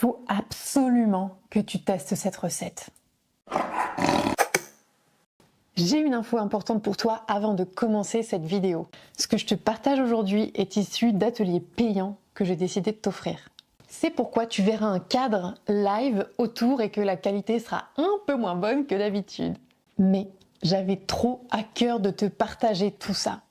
faut absolument que tu testes cette recette. J'ai une info importante pour toi avant de commencer cette vidéo. Ce que je te partage aujourd'hui est issu d'ateliers payants que j'ai décidé de t'offrir. C'est pourquoi tu verras un cadre live autour et que la qualité sera un peu moins bonne que d'habitude. Mais j'avais trop à cœur de te partager tout ça.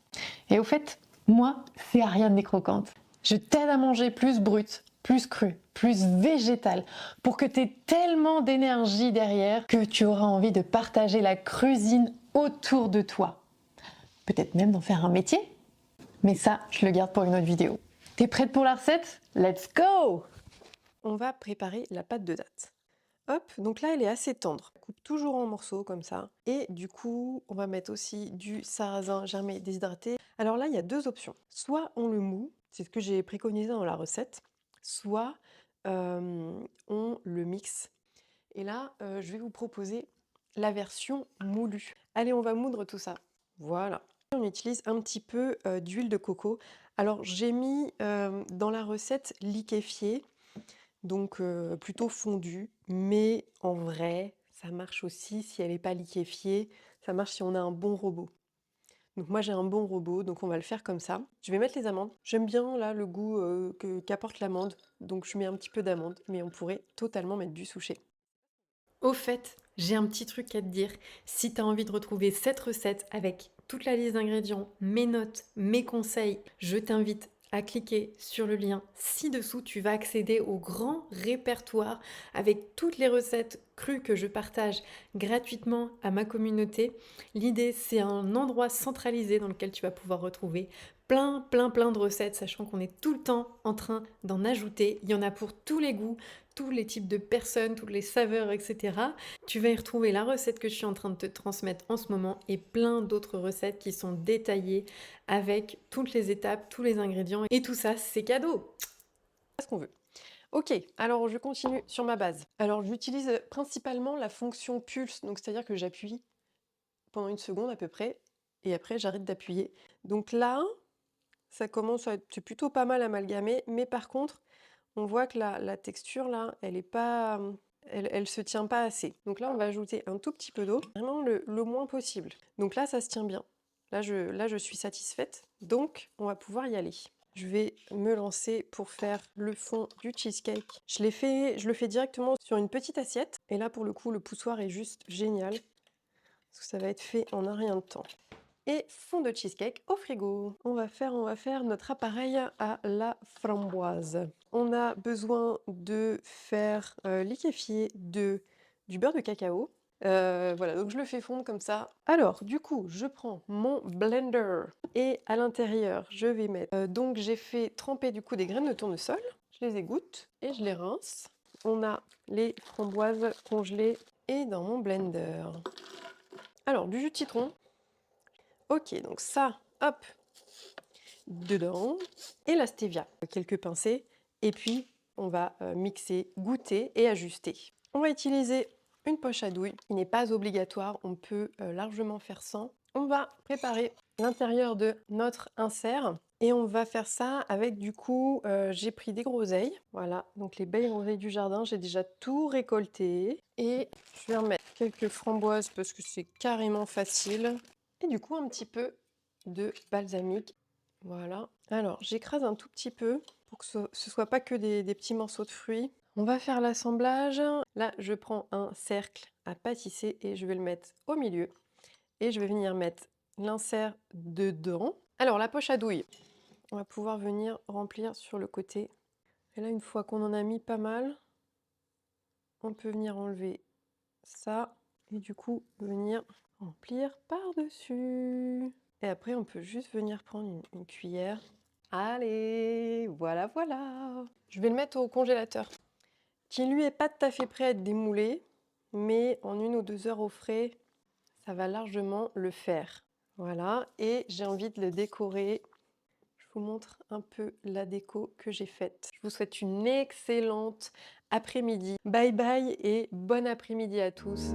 Et au fait, moi, c'est Ariane des Croquantes. Je t'aide à manger plus brut, plus cru, plus végétal, pour que tu aies tellement d'énergie derrière que tu auras envie de partager la cuisine autour de toi. Peut-être même d'en faire un métier. Mais ça, je le garde pour une autre vidéo. T'es prête pour la recette? Let's go! On va préparer la pâte de date. Hop, donc là elle est assez tendre. On coupe toujours en morceaux comme ça. Et du coup, on va mettre aussi du sarrasin germé déshydraté. Alors là, il y a deux options. Soit on le moud, c'est ce que j'ai préconisé dans la recette, soit on le mixe. Et là, je vais vous proposer la version moulue. Allez, on va moudre tout ça. Voilà. On utilise un petit peu d'huile de coco. Alors j'ai mis dans la recette liquéfiée, donc plutôt fondue, mais en vrai, ça marche aussi si elle n'est pas liquéfiée, ça marche si on a un bon robot. Donc moi j'ai un bon robot, donc on va le faire comme ça. Je vais mettre les amandes. J'aime bien là le goût qu'apporte l'amande, donc je mets un petit peu d'amande, mais on pourrait totalement mettre du souchet. Au fait, j'ai un petit truc à te dire. Si tu as envie de retrouver cette recette avec toute la liste d'ingrédients, mes notes, mes conseils, je t'invite à cliquer sur le lien ci-dessous. Tu vas accéder au grand répertoire avec toutes les recettes crues que je partage gratuitement à ma communauté. L'idée, c'est un endroit centralisé dans lequel tu vas pouvoir retrouver plein de recettes, sachant qu'on est tout le temps en train d'en ajouter. Il y en a pour tous les goûts, tous les types de personnes, toutes les saveurs, etc. Tu vas y retrouver la recette que je suis en train de te transmettre en ce moment et plein d'autres recettes qui sont détaillées avec toutes les étapes, tous les ingrédients. Et tout ça, c'est cadeau. C'est ce qu'on veut. Ok, alors je continue sur ma base. Alors j'utilise principalement la fonction pulse, donc c'est-à-dire que j'appuie pendant 1 seconde à peu près, et après j'arrête d'appuyer. Donc là, ça commence à être plutôt pas mal amalgamé, mais par contre, on voit que la texture là, elle est pas, elle se tient pas assez. Donc là, on va ajouter un tout petit peu d'eau, vraiment le moins possible. Donc là, ça se tient bien. Là, je suis satisfaite, donc on va pouvoir y aller. Je vais me lancer pour faire le fond du cheesecake. Je le fais directement sur une petite assiette. Et là, pour le coup, le poussoir est juste génial, parce que ça va être fait en un rien de temps. Et fond de cheesecake au frigo. On va faire notre appareil à la framboise. On a besoin de faire liquéfier du beurre de cacao. Voilà, donc je le fais fondre comme ça. Alors, du coup, je prends mon blender et à l'intérieur, je vais mettre... donc j'ai fait tremper du coup des graines de tournesol. Je les égoutte et je les rince. On a les framboises congelées et dans mon blender. Alors, du jus de citron. Ok, donc ça, hop, dedans. Et la stevia, quelques pincées. Et puis, on va mixer, goûter et ajuster. On va utiliser une poche à douille qui n'est pas obligatoire, on peut largement faire sans. On va préparer l'intérieur de notre insert. Et on va faire ça avec, du coup, j'ai pris des groseilles. Voilà, donc les belles groseilles du jardin, j'ai déjà tout récolté. Et je vais remettre quelques framboises parce que c'est carrément facile. Et du coup, un petit peu de balsamique. Voilà. Alors, j'écrase un tout petit peu pour que ce soit pas que des petits morceaux de fruits. On va faire l'assemblage. Là, je prends un cercle à pâtisser et je vais le mettre au milieu. Et je vais venir mettre l'insert dedans. Alors, la poche à douille, on va pouvoir venir remplir sur le côté. Et là, une fois qu'on en a mis pas mal, on peut venir enlever ça et du coup venir remplir par-dessus. Et après, on peut juste venir prendre une cuillère. Allez, voilà, voilà. Je vais le mettre au congélateur, qui lui est pas tout à fait prêt à être démoulé, mais en 1 ou 2 heures au frais, ça va largement le faire. Voilà, et j'ai envie de le décorer. Je vous montre un peu la déco que j'ai faite. Je vous souhaite une excellente après-midi. Bye bye et bon après-midi à tous.